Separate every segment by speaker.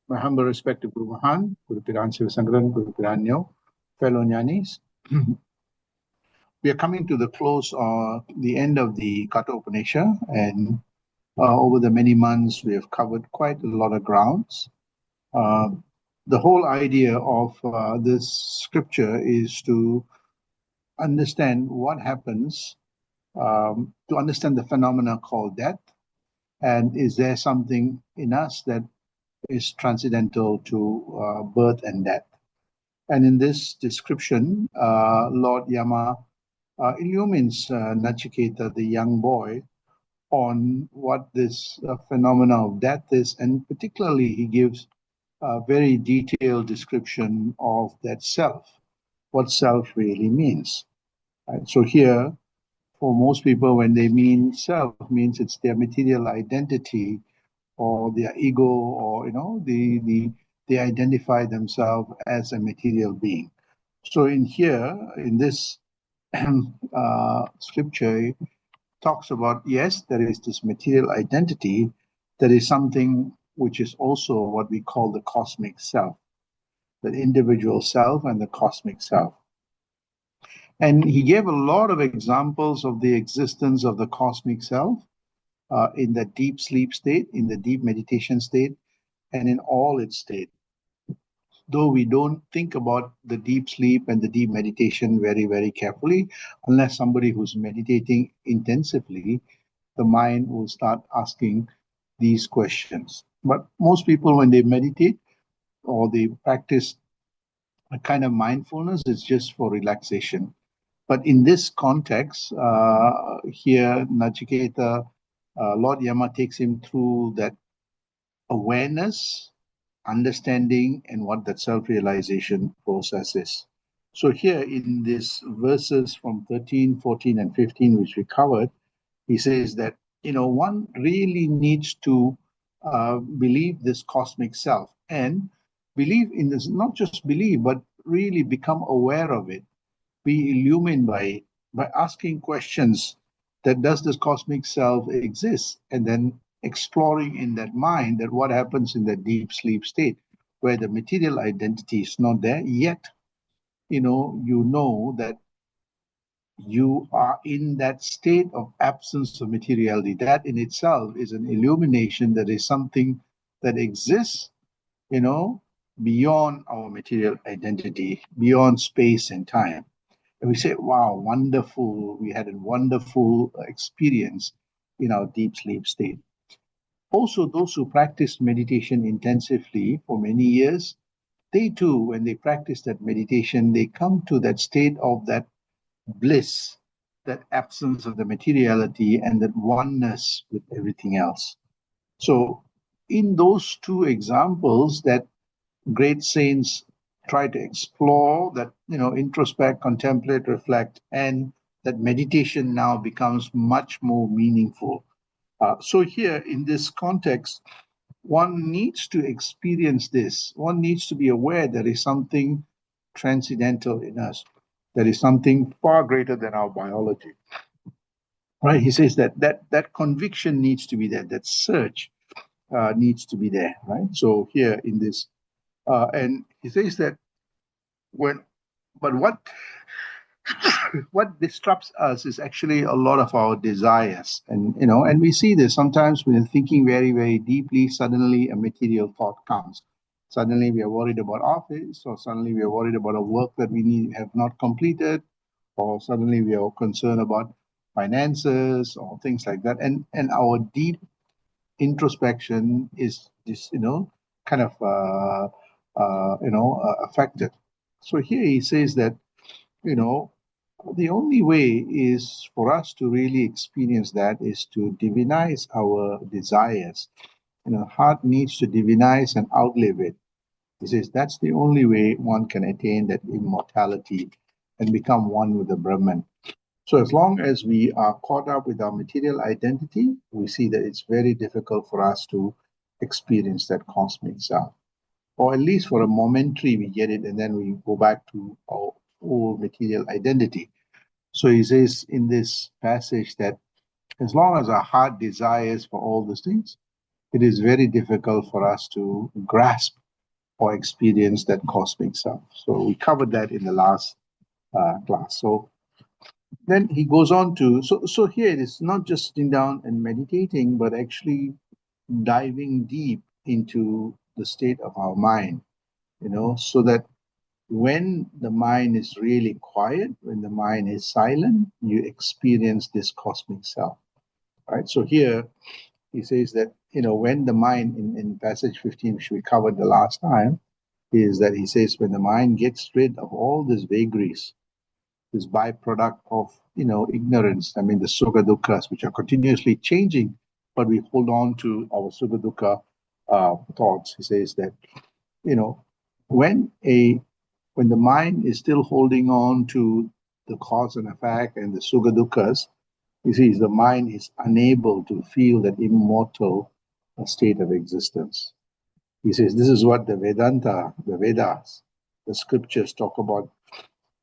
Speaker 1: My humble respect to Guru Mahan, Guru Piran Sivasankaran, Guru Piranyo, fellow Jnanis. We are coming to the close, the end of the Katha Upanishad, and over the many months we have covered quite a lot of grounds. The whole idea of this scripture is to understand what happens, to understand the phenomena called death, and is there something in us that is transcendental to birth and death. And in this description, Lord Yama illumines Nachiketa, the young boy, on what this phenomena of death is, and particularly he gives a very detailed description of that self, what self really means. Right? So here, for most people, when they mean self, means it's their material identity or their ego, or they identify themselves as a material being. So in this scripture, it talks about, yes, there is this material identity. There is something which is also what we call the cosmic self, the individual self and the cosmic self. And he gave a lot of examples of the existence of the cosmic self in the deep sleep state, in the deep meditation state, and in all its state. Though we don't think about the deep sleep and the deep meditation very, very carefully, unless somebody who's meditating intensively, the mind will start asking these questions. But most people, when they meditate or they practice a kind of mindfulness, it's just for relaxation. But in this context, here, Nachiketa, Lord Yama takes him through that awareness, understanding, and what that self-realization process is. So here in these verses from 13, 14, and 15, which we covered, he says that, one really needs to believe this cosmic self and believe in this, not just believe, but really become aware of it, be illumined by it, by asking questions that does this cosmic self exist, and then exploring in that mind that what happens in that deep sleep state where the material identity is not there yet. You know that you are in that state of absence of materiality. That in itself is an illumination that is something that exists, beyond our material identity, beyond space and time. And we say, wow, wonderful. We had a wonderful experience in our deep sleep state. Also, those who practice meditation intensively for many years, they too, when they practice that meditation, they come to that state of that bliss, that absence of the materiality, and that oneness with everything else. So, in those two examples that great saints try to explore, that introspect, contemplate, reflect, and that meditation now becomes much more meaningful. So here in this context, one needs to experience this. One needs to be aware there is something transcendental in us. There is something far greater than our biology. Right? He says that conviction needs to be there. That search needs to be there. Right? So here in this, and he says that what what disrupts us is actually a lot of our desires, and we see this sometimes when we're thinking very, very deeply. Suddenly a material thought comes. Suddenly we are worried about office, or suddenly we are worried about a work that we have not completed, or suddenly we are concerned about finances or things like that, and our deep introspection is this kind of affected. So here he says that you know the only way is for us to really experience that is to divinize our desires. Heart needs to divinize and outlive it. He says that's the only way one can attain that immortality and become one with the Brahman. So as long as we are caught up with our material identity, we see that it's very difficult for us to experience that cosmic self. Or at least for a momentary we get it, and then we go back to our old material identity. So he says in this passage that as long as our heart desires for all these things, it is very difficult for us to grasp or experience that cosmic self. So we covered that in the last class. So then he goes on to, so here it is not just sitting down and meditating, but actually diving deep into the state of our mind, so that when the mind is really quiet, when the mind is silent, you experience this cosmic self, right? So here he says that, when the mind, in passage 15, which we covered the last time, is that he says when the mind gets rid of all these vagaries, this byproduct of, ignorance, I mean, the sukha dukkhas, which are continuously changing, but we hold on to our sukha dukkha thoughts. He says that, you know, when a when the mind is still holding on to the cause and effect and the sukha dukkhas, you see, the mind is unable to feel that immortal state of existence. He says this is what the Vedanta, the Vedas, the scriptures talk about.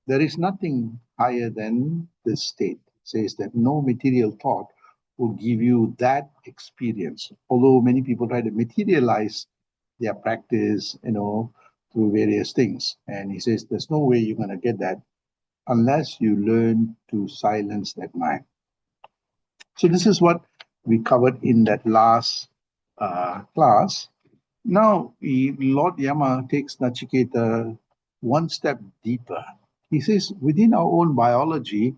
Speaker 1: There is nothing higher than this state. It says that no material thought will give you that experience. Although many people try to materialize their practice, through various things. And he says there's no way you're going to get that unless you learn to silence that mind. So this is what we covered in that last class. Now, Lord Yama takes Nachiketa one step deeper. He says, within our own biology,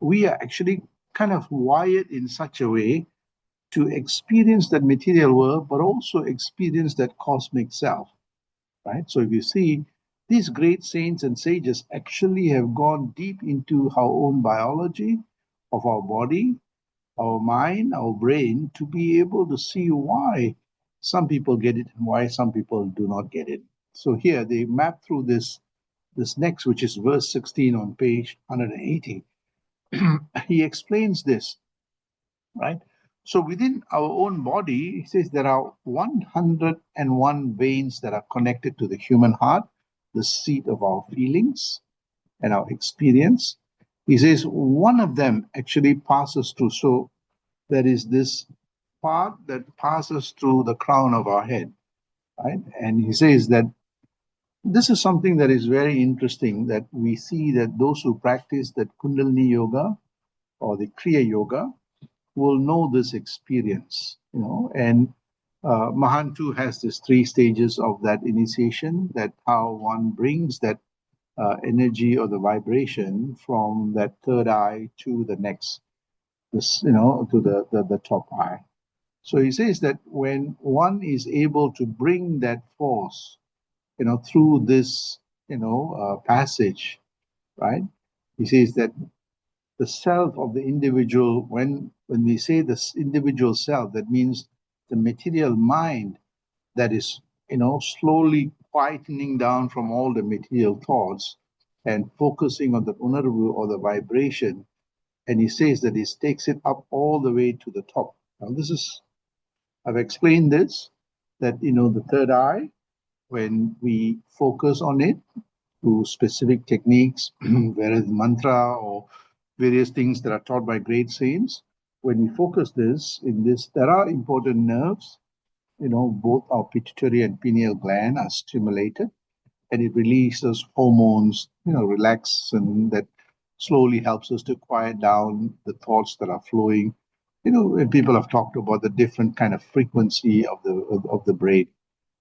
Speaker 1: we are actually kind of wired in such a way to experience that material world, but also experience that cosmic self, right? So if you see, these great saints and sages actually have gone deep into our own biology of our body, our mind, our brain, to be able to see why some people get it and why some people do not get it. So here they map through this next, which is verse 16 on page 180. He explains this, right? So within our own body, he says there are 101 veins that are connected to the human heart, the seat of our feelings and our experience. He says one of them actually passes through. So there is this part that passes through the crown of our head, right? And he says that this is something that is very interesting, that we see that those who practice that Kundalini Yoga or the Kriya Yoga will know this experience, and Mahan too has these three stages of that initiation, that how one brings that energy or the vibration from that third eye to the next, this, to the top eye. So he says that when one is able to bring that force, through this, passage, right? He says that the self of the individual, when we say this individual self, that means the material mind that is, slowly quietening down from all the material thoughts and focusing on the unarvu or the vibration. And he says that he takes it up all the way to the top. Now, I've explained this, that, the third eye, when we focus on it through specific techniques, whereas mantra or various things that are taught by great saints, when we focus this, there are important nerves, both our pituitary and pineal gland are stimulated, and it releases hormones, relax, and that slowly helps us to quiet down the thoughts that are flowing. When people have talked about the different kind of frequency of the brain,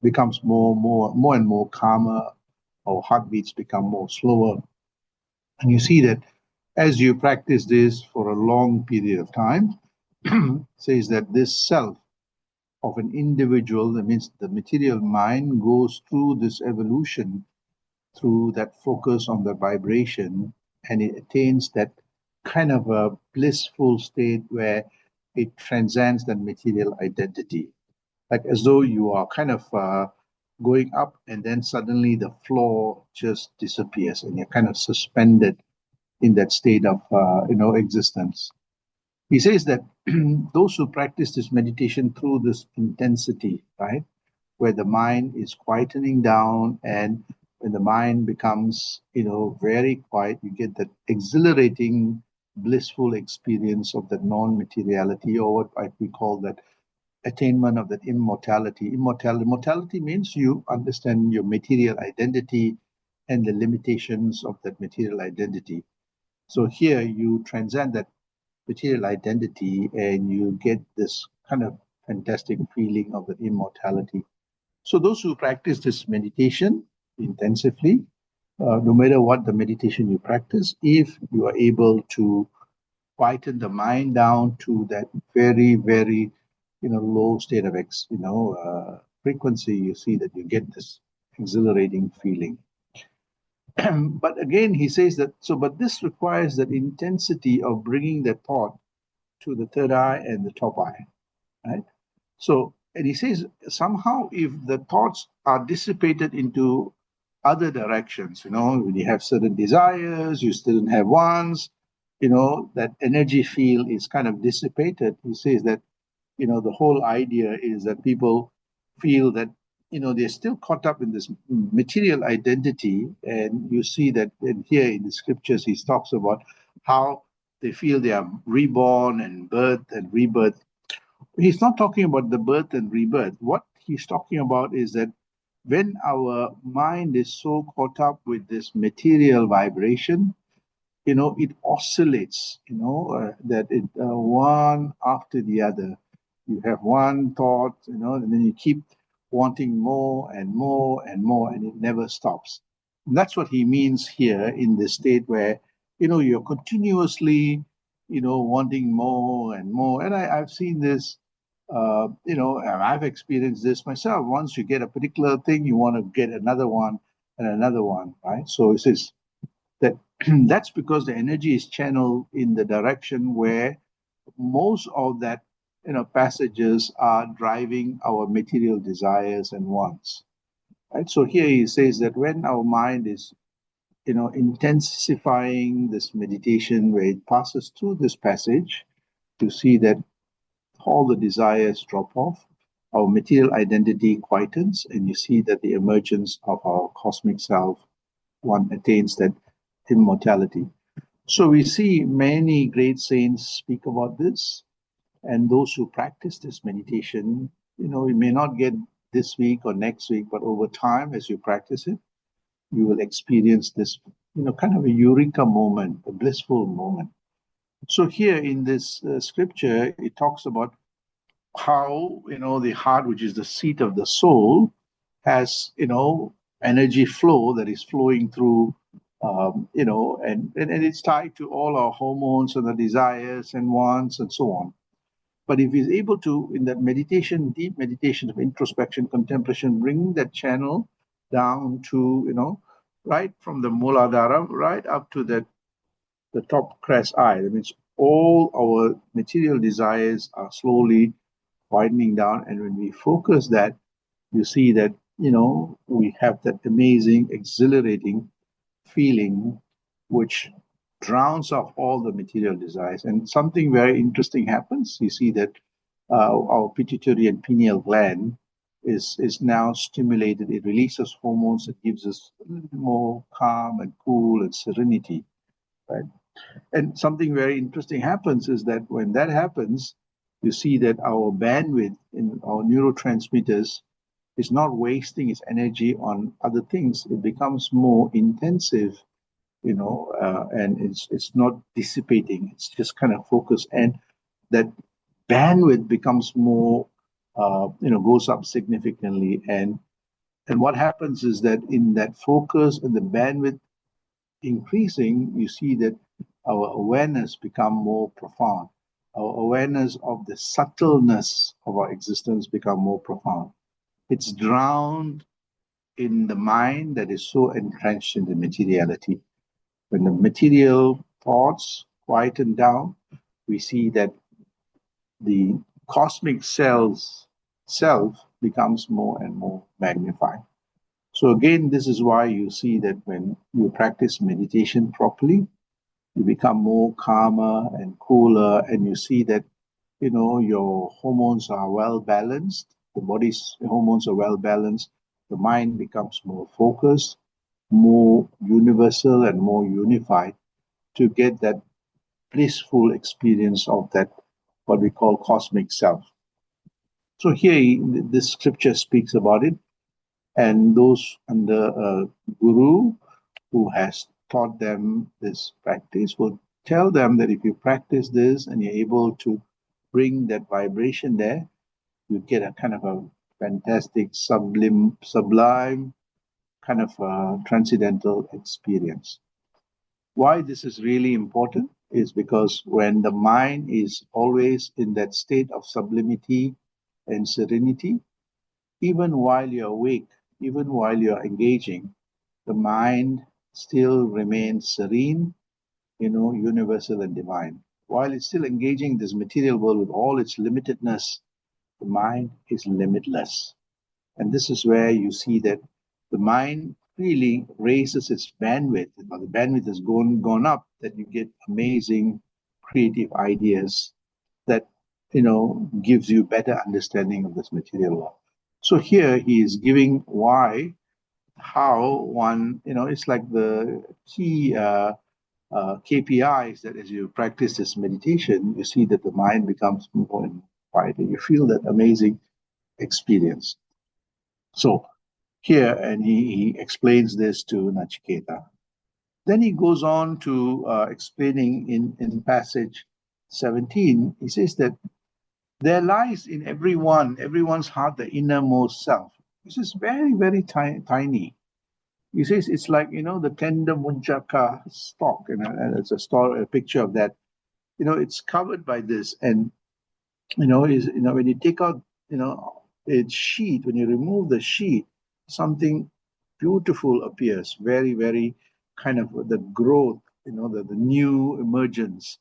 Speaker 1: becomes more and more calmer. Our heartbeats become more slower, and you see that as you practice this for a long period of time, says that this self of an individual, that means the material mind, goes through this evolution through that focus on the vibration, and it attains that kind of a blissful state where it transcends that material identity, like as though you are kind of going up and then suddenly the floor just disappears and you're kind of suspended in that state of existence. He says that those who practice this meditation through this intensity, right, where the mind is quietening down, and when the mind becomes, very quiet, you get that exhilarating, blissful experience of the non-materiality, or what we call that attainment of that immortality. Immortality means you understand your material identity and the limitations of that material identity. So here you transcend that material identity and you get this kind of fantastic feeling of the immortality. So those who practice this meditation intensively, no matter what the meditation you practice, if you are able to quieten the mind down to that very, very, low state of frequency, you see that you get this exhilarating feeling. But again, he says that, but this requires that intensity of bringing the thought to the third eye and the top eye, right? So, and he says somehow if the thoughts are dissipated into other directions, when you have certain desires, you still have wants, that energy field is kind of dissipated. He says that, the whole idea is that people feel that, they're still caught up in this material identity. And you see that here in the scriptures, he talks about how they feel they are reborn and birth and rebirth. He's not talking about the birth and rebirth. What he's talking about is that when our mind is so caught up with this material vibration, it oscillates, that it one after the other. You have one thought, and then you keep wanting more and more and more, and it never stops. And that's what he means here in the state where, you're continuously, wanting more and more. And I've seen this, and I've experienced this myself. Once you get a particular thing, you want to get another one and another one, right? So it says, that that's because the energy is channeled in the direction where most of that passages are driving our material desires and wants, right? So here he says that when our mind is intensifying this meditation, where it passes through this passage, you see that all the desires drop off, our material identity quietens, and you see that the emergence of our cosmic self, one attains that immortality. So we see many great saints speak about this, and those who practice this meditation, you may not get this week or next week, but over time, as you practice it, you will experience this, kind of a eureka moment, a blissful moment. So here in this scripture, it talks about how, the heart, which is the seat of the soul, has, energy flow that is flowing through, and it's tied to all our hormones and the desires and wants and so on. But if he's able to, in that meditation, deep meditation of introspection, contemplation, bring that channel down to, right from the Muladhara, right up to the top crest eye. That means all our material desires are slowly widening down. And when we focus that, you see that, we have that amazing, exhilarating feeling which drowns off all the material desires. And something very interesting happens. You see that our pituitary and pineal gland is now stimulated. It releases hormones that gives us a little bit more calm and cool and serenity, right? And something very interesting happens is that when that happens, you see that our bandwidth in our neurotransmitters is not wasting its energy on other things. It becomes more intensive, and it's not dissipating. It's just kind of focused, and that bandwidth becomes more, goes up significantly. And what happens is that in that focus and the bandwidth increasing, you see that our awareness become more profound. Our awareness of the subtleness of our existence become more profound. It's drowned in the mind that is so entrenched in the materiality. When the material thoughts quieten down, we see that the cosmic self becomes more and more magnified. So again, this is why you see that when you practice meditation properly, you become more calmer and cooler, and you see that, your hormones are well balanced, the body's hormones are well balanced, the mind becomes more focused, more universal and more unified to get that blissful experience of that, what we call cosmic self. So here, this scripture speaks about it, and those under a guru who has taught them this practice will tell them that if you practice this and you're able to bring that vibration there, you get a kind of a fantastic, sublime kind of a transcendental experience. Why this is really important is because when the mind is always in that state of sublimity and serenity, even while you're awake, even while you're engaging, the mind still remains serene, universal and divine. While it's still engaging this material world with all its limitedness, the mind is limitless. And this is where you see that the mind really raises its bandwidth. The bandwidth has gone up, that you get amazing creative ideas that gives you better understanding of this material world. So here he is giving how one, it's like the key KPIs that as you practice this meditation, you see that the mind becomes more and more quiet, and you feel that amazing experience. So here, and he explains this to Nachiketa. Then he goes on to explaining in passage 17, he says that there lies in everyone's heart, the innermost self. This is very, very tiny. He says it's like, the tender munjaka stalk, and it's a picture of that. It's covered by this, and when you take out, its sheet, when you remove the sheet, something beautiful appears. Very, very kind of the growth, the new emergence,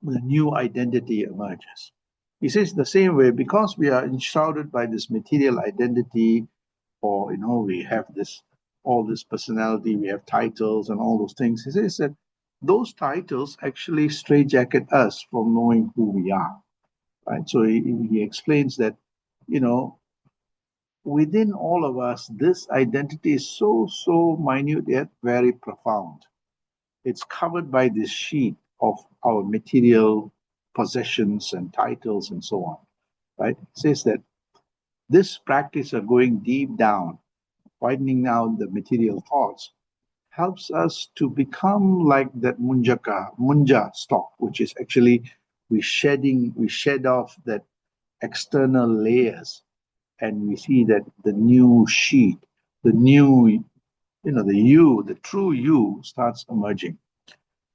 Speaker 1: the new identity emerges. He says the same way, because we are enshrouded by this material identity, or we have all this personality, we have titles and all those things. He says that those titles actually straitjacket us from knowing who we are. Right? So he explains that, within all of us, this identity is so minute yet very profound. It's covered by this sheet of our material possessions and titles and so on. Right? It says that this practice of going deep down, widening out the material thoughts, helps us to become like that munja stalk, which is actually we shed off that external layers, and we see that the new sheet, the new, the true you starts emerging,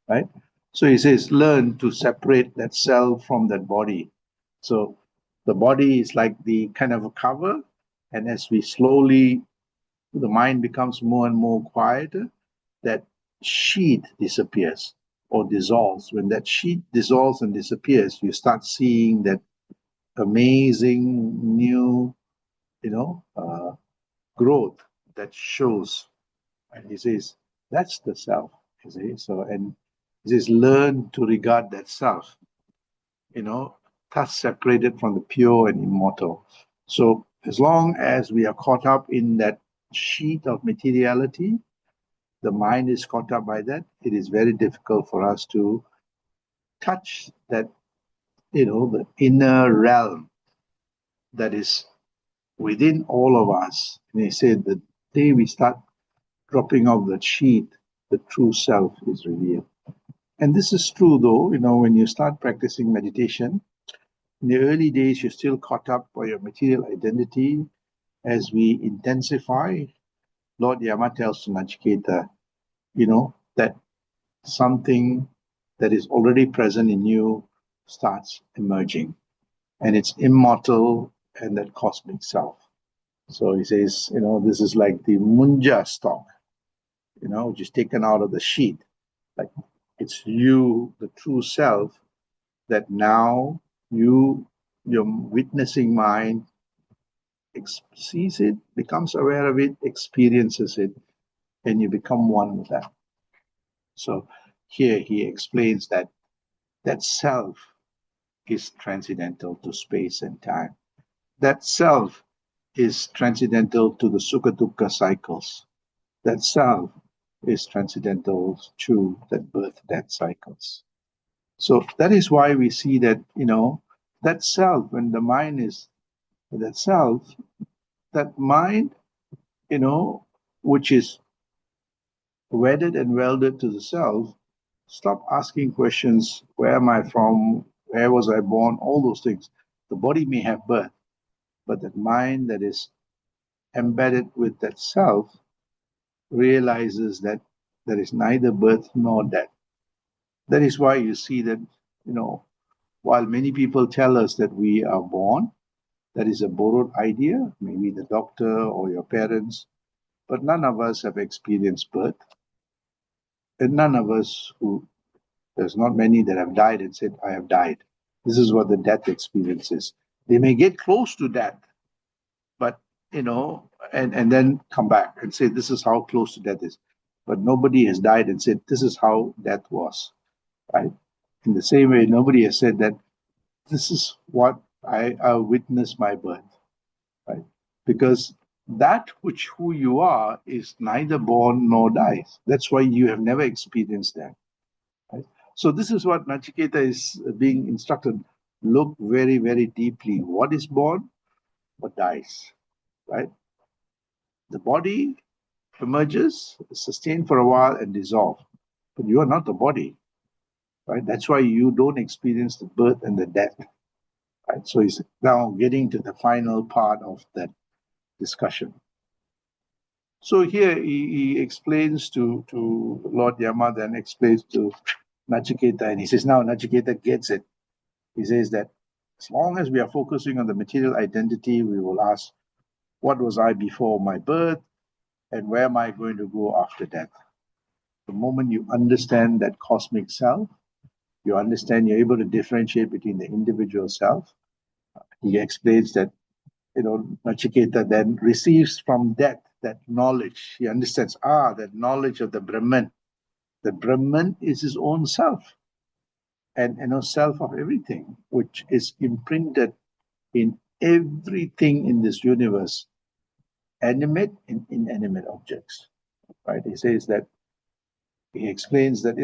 Speaker 1: right? So he says, learn to separate that self from that body. So the body is like the kind of a cover, and as we slowly, the mind becomes more and more quieter, that sheet disappears or dissolves. When that sheet dissolves and disappears, you start seeing that amazing new, growth that shows. And he says, that's the self. You see? So, and he says, learn to regard that self, thus separated from the pure and immortal. So as long as we are caught up in that sheet of materiality, the mind is caught up by that, it is very difficult for us to touch that, the inner realm that is within all of us. And he said, the day we start dropping off that sheet, the true self is revealed. And this is true, though, when you start practicing meditation, in the early days, you're still caught up by your material identity. As we intensify, Lord Yama tells to Nachiketa, that something that is already present in you starts emerging. And it's immortal and that cosmic self. So he says, this is like the munja stalk, which is taken out of the sheet. Like it's you, the true self, that now your witnessing mind sees it, becomes aware of it, experiences it, and you become one with that. So here he explains that self is transcendental to space and time. That self is transcendental to the Sukha Dukkha cycles. That self is transcendental to that birth death cycles. So that is why we see that, That self, when the mind is that self, that mind, which is wedded and welded to the self, stop asking questions: where am I from? Where was I born? All those things. The body may have birth, but that mind that is embedded with that self realizes that there is neither birth nor death. That is why you see that, while many people tell us that we are born, that is a borrowed idea, maybe the doctor or your parents, but none of us have experienced birth. And none of us there's not many that have died and said, I have died. This is what the death experience is. They may get close to death, but, and then come back and say, this is how close to death is. But nobody has died and said, this is how death was, right? In the same way, nobody has said that this is what I witnessed my birth, right? Because that which who you are is neither born nor dies. That's why you have never experienced that. Right? So this is what Nachiketa is being instructed. Look very, very deeply. What is born? What dies? Right? The body emerges, is sustained for a while, and dissolve. But you are not the body. Right? That's why you don't experience the birth and the death. Right? So he's now getting to the final part of that discussion. So here he explains to Lord Yama, then explains to Nachiketa, and he says, now Nachiketa gets it. He says that as long as we are focusing on the material identity, we will ask, what was I before my birth, and where am I going to go after death? The moment you understand that cosmic self, you understand, you're able to differentiate between the individual self. He explains that, Nachiketa then receives from that knowledge. He understands, that knowledge of the Brahman. The Brahman is his own self, and self of everything, which is imprinted in everything in this universe, animate and inanimate objects. Right? He says that, he explains that,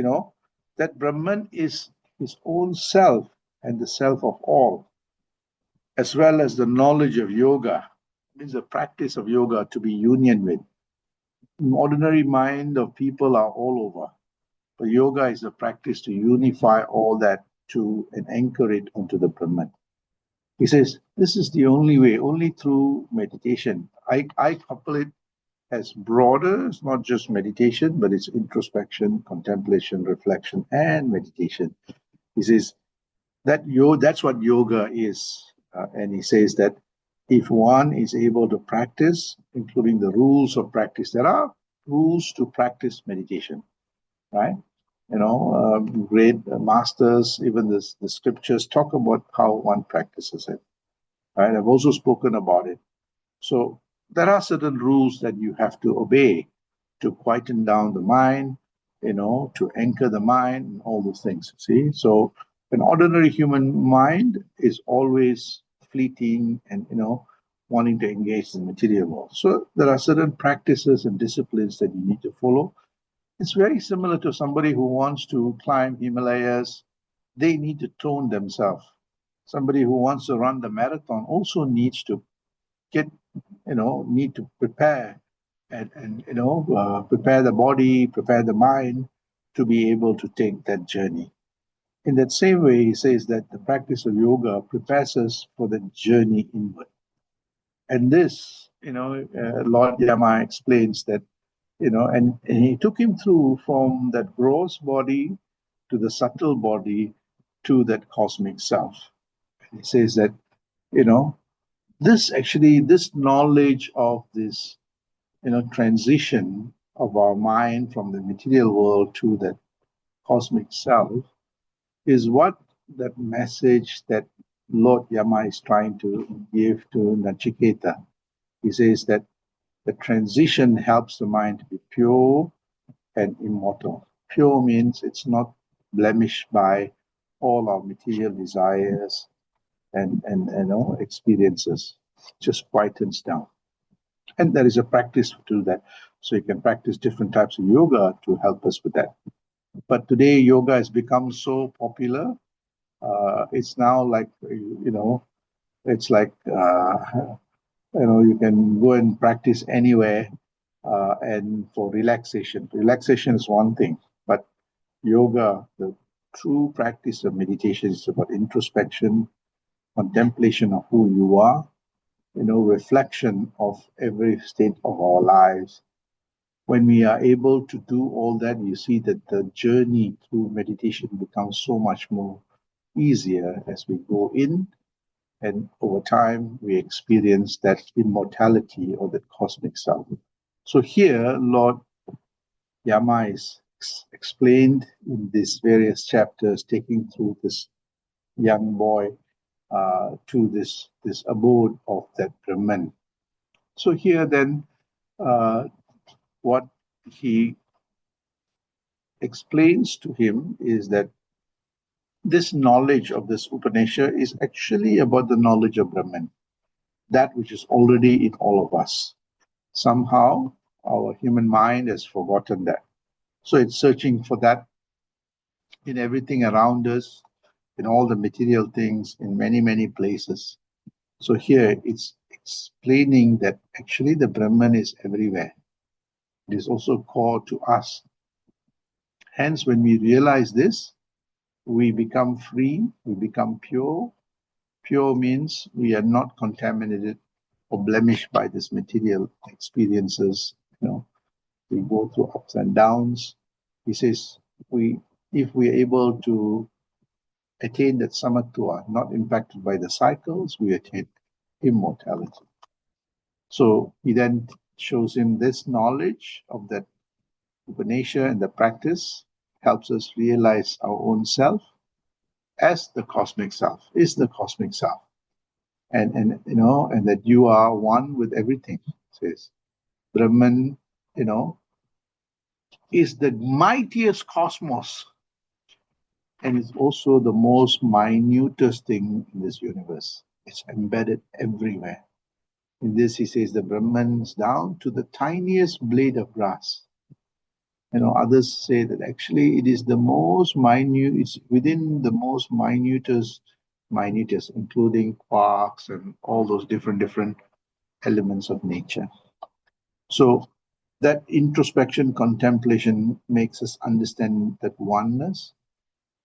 Speaker 1: that Brahman is his own self and the self of all, as well as the knowledge of yoga, means the practice of yoga to be union with. Ordinary mind of people are all over, but yoga is a practice to unify all that to and anchor it onto the Brahman. He says, this is the only way, only through meditation. I couple it as broader. It's not just meditation, but it's introspection, contemplation, reflection, and meditation. He says that's what yoga is. And he says that if one is able to practice, including the rules of practice, there are rules to practice meditation, right? Great masters, even the scriptures talk about how one practices it. Right? I've also spoken about it. So there are certain rules that you have to obey to quieten down the mind, to anchor the mind, and all those things. See, so an ordinary human mind is always fleeting and wanting to engage in the material world. So there are certain practices and disciplines that you need to follow. It's very similar to somebody who wants to climb Himalayas. They need to tone themselves. Somebody who wants to run the marathon also needs to need to prepare and prepare the body, prepare the mind to be able to take that journey. In that same way, he says that the practice of yoga prepares us for the journey inward. And this, Lord Yama explains that, and he took him through from that gross body to the subtle body to that cosmic self. And he says that, this knowledge of this, transition of our mind from the material world to that cosmic self is what that message that Lord Yama is trying to give to Nachiketa. He says that the transition helps the mind to be pure and immortal. Pure means it's not blemished by all our material desires and experiences. Just quietens down. And there is a practice to do that. So you can practice different types of yoga to help us with that. But today, yoga has become so popular. It's now like, it's like, you can go and practice anywhere. And for relaxation is one thing, but yoga, the true practice of meditation, is about introspection, contemplation of who you are, reflection of every state of our lives. When we are able to do all that, you see that the journey through meditation becomes so much more easier as we go in, and over time we experience that immortality or that cosmic self. So here, Lord Yama is explained in these various chapters, taking through this young boy to this abode of that Brahman. So here then, what he explains to him is that this knowledge of this Upanishad is actually about the knowledge of Brahman, that which is already in all of us. Somehow, our human mind has forgotten that. So it's searching for that in everything around us, in all the material things, in many, many places. So here it's explaining that actually the Brahman is everywhere. It is also core to us. Hence, when we realize this, we become free, we become pure. Pure means we are not contaminated or blemished by these material experiences. We go through ups and downs. He says, if we are able to attain that samatva, not impacted by the cycles, we attain immortality. So he then shows him this knowledge of that Upanishad, and the practice helps us realize our own self as the cosmic self, is the cosmic self. And that you are one with everything. It says Brahman, is the mightiest cosmos, and it's also the most minutest thing in this universe. It's embedded everywhere. In this, he says the Brahman's down to the tiniest blade of grass. Others say that actually it is the most minute, it's within the most minutest, including quarks and all those different elements of nature. So that introspection, contemplation makes us understand that oneness,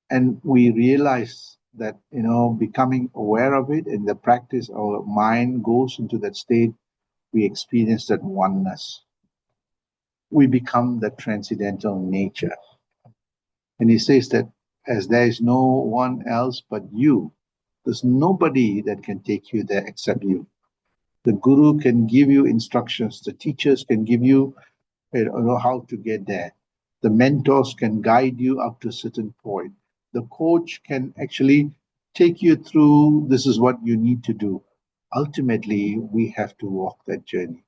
Speaker 1: and we realize that, becoming aware of it in the practice, our mind goes into that state, we experience that oneness. We become that transcendental nature. And he says that as there is no one else but you, there's nobody that can take you there except you. The guru can give you instructions, the teachers can give you, how to get there. The mentors can guide you up to a certain point. The coach can actually take you through, this is what you need to do. Ultimately, we have to walk that journey.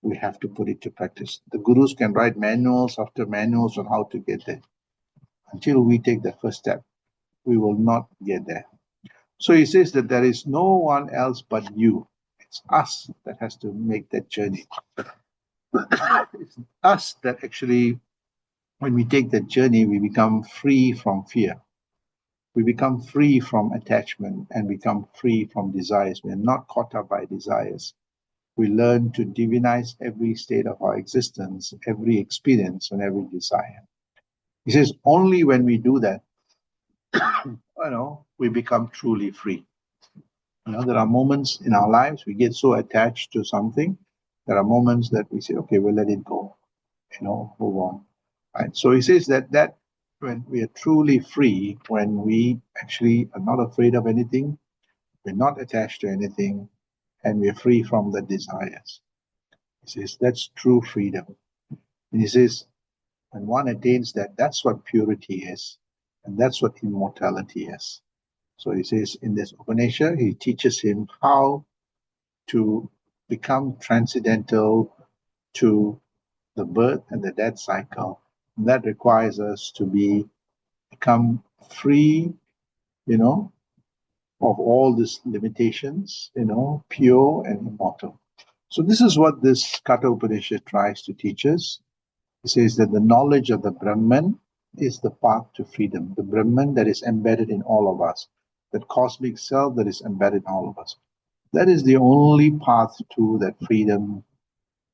Speaker 1: We have to put it to practice. The gurus can write manuals after manuals on how to get there. Until we take the first step, we will not get there. So he says that there is no one else but you. It's us that has to make that journey. It's us that actually, when we take that journey, we become free from fear. We become free from attachment and become free from desires. We are not caught up by desires. We learn to divinize every state of our existence, every experience, and every desire. He says only when we do that, we become truly free. There are moments in our lives we get so attached to something. There are moments that we say, okay, we'll let it go, move on. Right? So he says that when we are truly free, when we actually are not afraid of anything, we're not attached to anything, and we're free from the desires. He says that's true freedom. And he says, when one attains that, that's what purity is, and that's what immortality is. So he says in this Upanishad, he teaches him how to become transcendental to the birth and the death cycle. And that requires us to become free, of all these limitations, pure and immortal. So this is what this Katha Upanishad tries to teach us. It says that the knowledge of the Brahman is the path to freedom, the Brahman that is embedded in all of us. that cosmic self that is embedded in all of us. That is the only path to that freedom,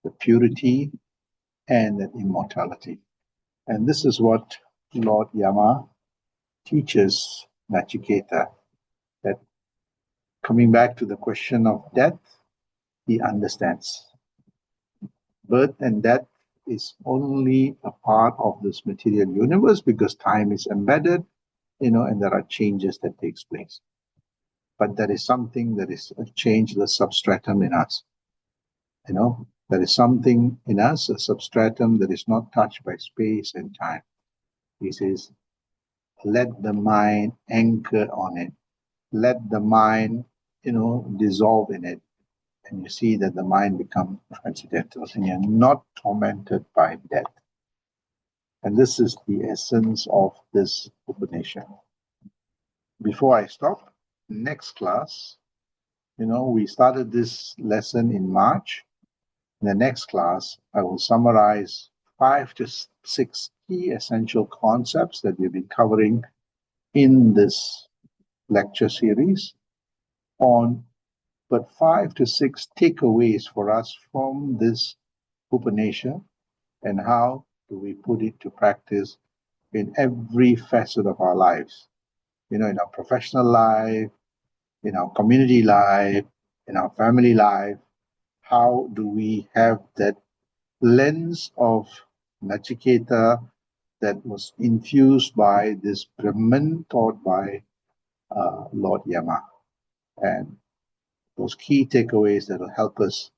Speaker 1: the purity, and that immortality. And this is what Lord Yama teaches Nachiketa, that coming back to the question of death, he understands. Birth and death is only a part of this material universe because time is embedded, and there are changes that takes place. But there is something that is a changeless substratum in us. There is something in us, a substratum that is not touched by space and time. He says, let the mind anchor on it. Let the mind, dissolve in it. And you see that the mind becomes transcendental and you're not tormented by death. And this is the essence of this Upanishad. Before I stop, next class, we started this lesson in March. In the next class, I will summarize 5 to 6 key essential concepts that we've been covering in this lecture series but 5 to 6 takeaways for us from this Upanishad, and how do we put it to practice in every facet of our lives, in our professional life, in our community life, in our family life. How do we have that lens of Nachiketa that was infused by this Brahman taught by Lord Yama? And those key takeaways that will help us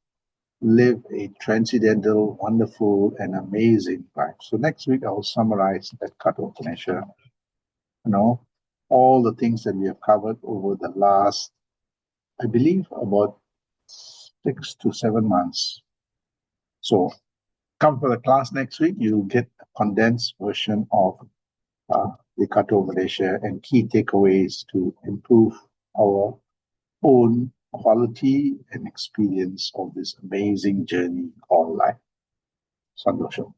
Speaker 1: live a transcendental, wonderful, and amazing life. So next week I will summarize that Katha Upanishad, all the things that we have covered over the last, I believe, about 6 to 7 months. So come for the class next week. You'll get a condensed version of the Katha Upanishad and key takeaways to improve our own quality and experience of this amazing journey called life. Sandosha.